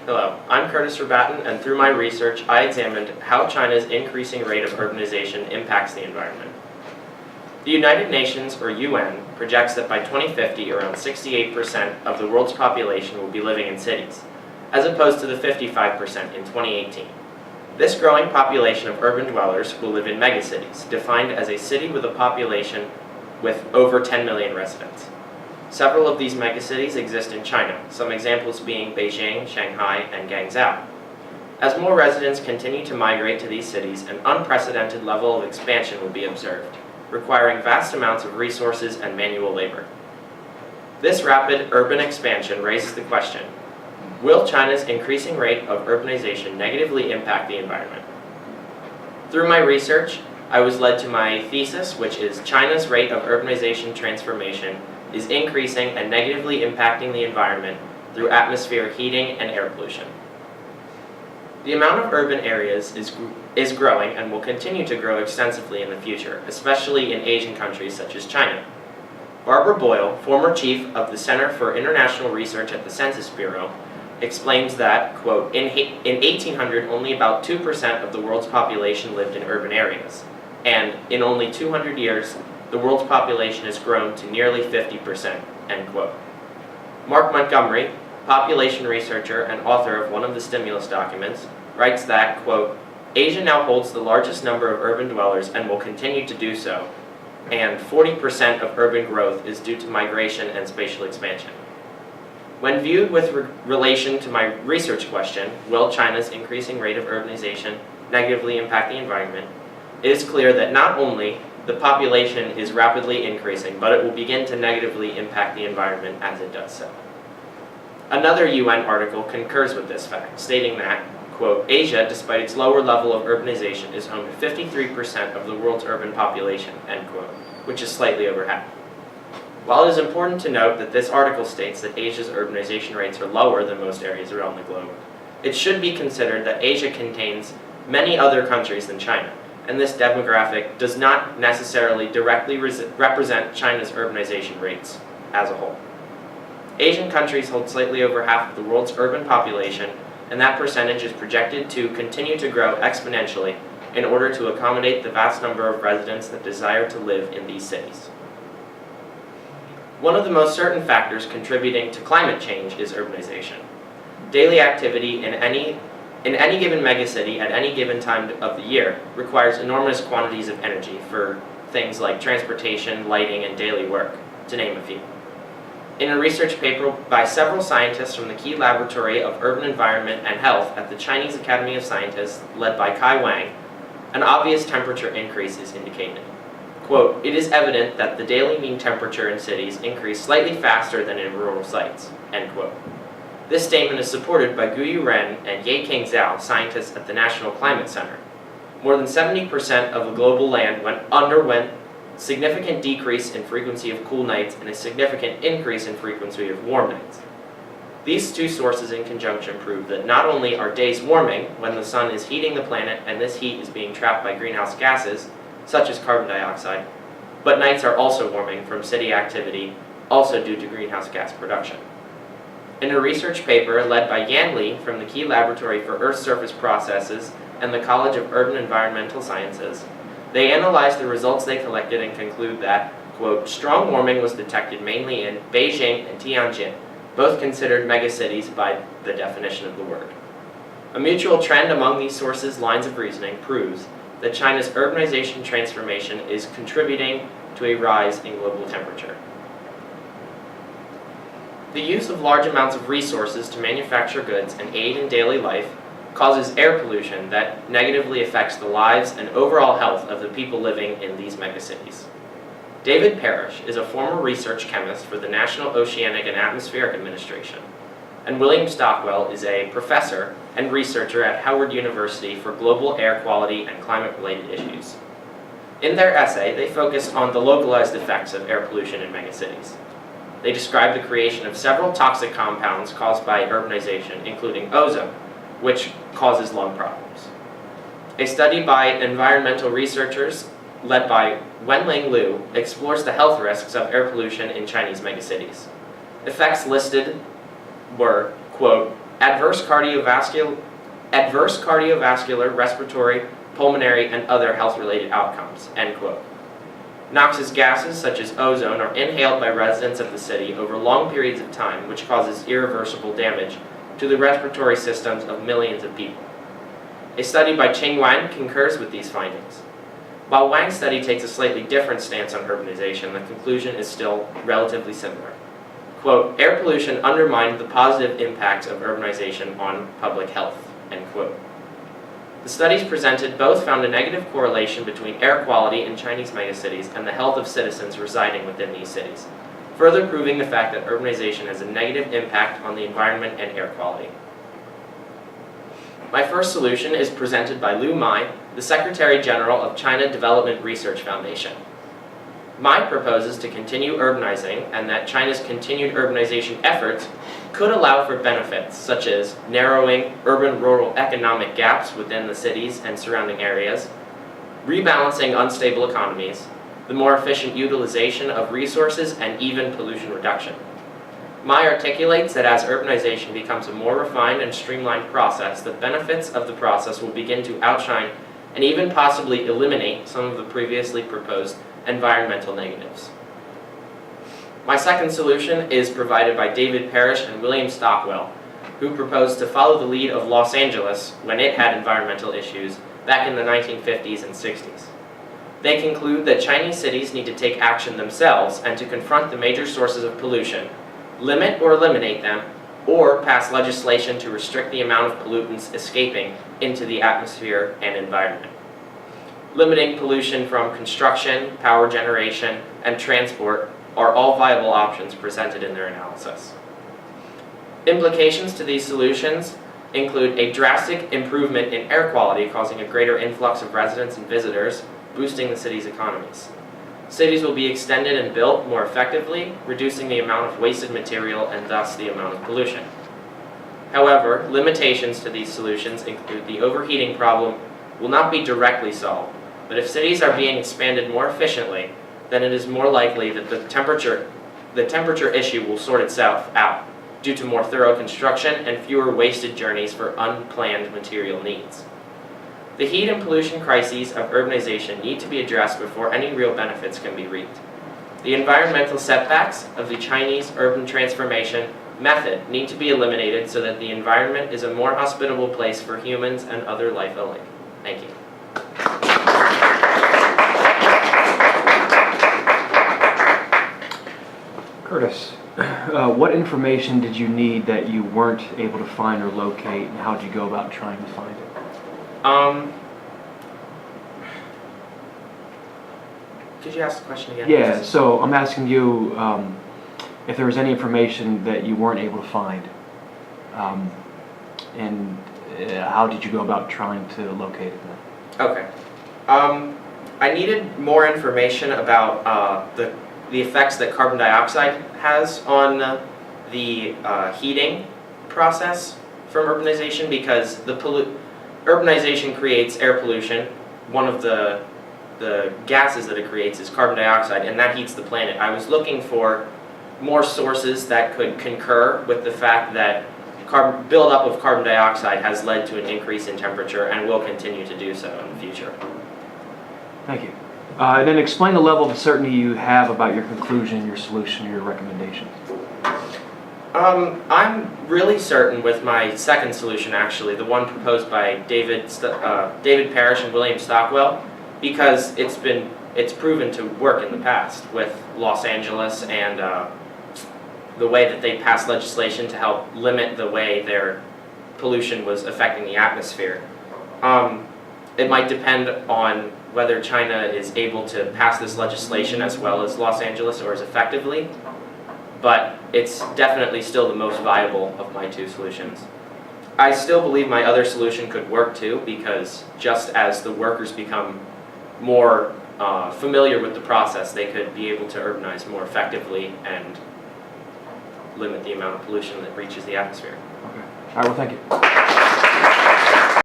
Hello, I'm Curtis Rabatin, and through my research, I examined how China's increasing rate of urbanization impacts the environment. The United Nations, or UN, projects that by 2050, around 68% of the world's population will be living in cities, as opposed to the 55% in 2018. This growing population of urban dwellers will live in megacities, defined as a city with a population with over 10 million residents. Several of these megacities exist in China, some examples being Beijing, Shanghai, and Guangzhou. As more residents continue to migrate to these cities, an unprecedented level of expansion will be observed, requiring vast amounts of resources and manual labor. This rapid urban expansion raises the question, will China's increasing rate of urbanization negatively impact the environment? Through my research, I was led to my thesis, which is China's rate of urbanization transformation is increasing and negatively impacting the environment through atmospheric heating and air pollution. The amount of urban areas is growing and will continue to grow extensively in the future, especially in Asian countries such as China. Barbara Boyle, former chief of the Center for International Research at the Census Bureau, explains that, quote, in 1800 only about 2% of the world's population lived in urban areas, and in only 200 years, the world's population has grown to nearly 50%, end quote. Mark Montgomery, population researcher and author of one of the stimulus documents, writes that, quote, Asia now holds the largest number of urban dwellers and will continue to do so, and 40% of urban growth is due to migration and spatial expansion. When viewed with relation to my research question, will China's increasing rate of urbanization negatively impact the environment, it is clear that not only the population is rapidly increasing, but it will begin to negatively impact the environment as it does so. Another UN article concurs with this fact, stating that, quote, Asia, despite its lower level of urbanization, is home to 53% of the world's urban population, end quote, which is slightly over half. While it is important to note that this article states that Asia's urbanization rates are lower than most areas around the globe, it should be considered that Asia contains many other countries than China, and this demographic does not necessarily directly represent China's urbanization rates as a whole. Asian countries hold slightly over half of the world's urban population, and that percentage is projected to continue to grow exponentially in order to accommodate the vast number of residents that desire to live in these cities. One of the most certain factors contributing to climate change is urbanization. Daily activity in any given megacity at any given time of the year requires enormous quantities of energy for things like transportation, lighting, and daily work, to name a few. In a research paper by several scientists from the Key Laboratory of Urban Environment and Health at the Chinese Academy of Sciences, led by Kai Wang, an obvious temperature increase is indicated. Quote, it is evident that the daily mean temperature in cities increase slightly faster than in rural sites, end quote. This statement is supported by Guyu Ren and Ye-King Zhao, scientists at the National Climate Center. More than 70% of the global land underwent significant decrease in frequency of cool nights and a significant increase in frequency of warm nights. These two sources in conjunction prove that not only are days warming when the sun is heating the planet and this heat is being trapped by greenhouse gases, such as carbon dioxide, but nights are also warming from city activity, also due to greenhouse gas production. In a research paper led by Yan Li from the Key Laboratory for Earth Surface Processes and the College of Urban Environmental Sciences, they analyzed the results they collected and conclude that, quote, strong warming was detected mainly in Beijing and Tianjin, both considered megacities by the definition of the word. A mutual trend among these sources' lines of reasoning proves that China's urbanization transformation is contributing to a rise in global temperature. The use of large amounts of resources to manufacture goods and aid in daily life causes air pollution that negatively affects the lives and overall health of the people living in these megacities. David Parrish is a former research chemist for the National Oceanic and Atmospheric Administration, and William Stockwell is a professor and researcher at Howard University for global air quality and climate-related issues. In their essay, they focused on the localized effects of air pollution in megacities. They described the creation of several toxic compounds caused by urbanization, including ozone, which causes lung problems. A study by environmental researchers led by Wenling Liu explores the health risks of air pollution in Chinese megacities. Effects listed were, quote, adverse cardiovascular, respiratory, pulmonary, and other health-related outcomes, end quote. Noxious gases such as ozone are inhaled by residents of the city over long periods of time, which causes irreversible damage to the respiratory systems of millions of people. A study by Ching Wang concurs with these findings. While Wang's study takes a slightly different stance on urbanization, the conclusion is still relatively similar. Quote, air pollution undermined the positive impacts of urbanization on public health, end quote. The studies presented both found a negative correlation between air quality in Chinese megacities and the health of citizens residing within these cities, further proving the fact that urbanization has a negative impact on the environment and air quality. My first solution is presented by Liu Mai, the Secretary General of China Development Research Foundation. Mai proposes to continue urbanizing and that China's continued urbanization efforts could allow for benefits such as narrowing urban-rural economic gaps within the cities and surrounding areas, rebalancing unstable economies, the more efficient utilization of resources, and even pollution reduction. Mai articulates that as urbanization becomes a more refined and streamlined process, the benefits of the process will begin to outshine and even possibly eliminate some of the previously proposed environmental negatives. My second solution is provided by David Parrish and William Stockwell, who proposed to follow the lead of Los Angeles when it had environmental issues back in the 1950s and 60s. They conclude that Chinese cities need to take action themselves and to confront the major sources of pollution, limit or eliminate them, or pass legislation to restrict the amount of pollutants escaping into the atmosphere and environment. Limiting pollution from construction, power generation, and transport are all viable options presented in their analysis. Implications to these solutions include a drastic improvement in air quality, causing a greater influx of residents and visitors, boosting the city's economies. Cities will be extended and built more effectively, reducing the amount of wasted material and thus the amount of pollution. However, limitations to these solutions include the overheating problem will not be directly solved, but if cities are being expanded more efficiently, then it is more likely that the temperature issue will sort itself out due to more thorough construction and fewer wasted journeys for unplanned material needs. The heat and pollution crises of urbanization need to be addressed before any real benefits can be reaped. The environmental setbacks of the Chinese urban transformation method need to be eliminated so that the environment is a more hospitable place for humans and other life alike. Thank you. Curtis, what information did you need that you weren't able to find or locate, and how did you go about trying to find it? Could you ask the question again? Yeah, so I'm asking you if there was any information that you weren't able to find, and how did you go about trying to locate it then? Okay. I needed more information about the effects that carbon dioxide has on the heating process from urbanization, because urbanization creates air pollution. One of the gases that it creates is carbon dioxide, and that heats the planet. I was looking for more sources that could concur with the fact that buildup of carbon dioxide has led to an increase in temperature and will continue to do so in the future. Thank you. And then explain the level of certainty you have about your conclusion, your solution, your recommendation. I'm really certain with my second solution, actually, the one proposed by David Parrish and William Stockwell, because it's proven to work in the past with Los Angeles and the way that they passed legislation to help limit the way their pollution was affecting the atmosphere. It might depend on whether China is able to pass this legislation as well as Los Angeles or as effectively, but it's definitely still the most viable of my two solutions. I still believe my other solution could work too, because just as the workers become more familiar with the process, they could be able to urbanize more effectively and limit the amount of pollution that reaches the atmosphere. Okay. All right, well, thank you.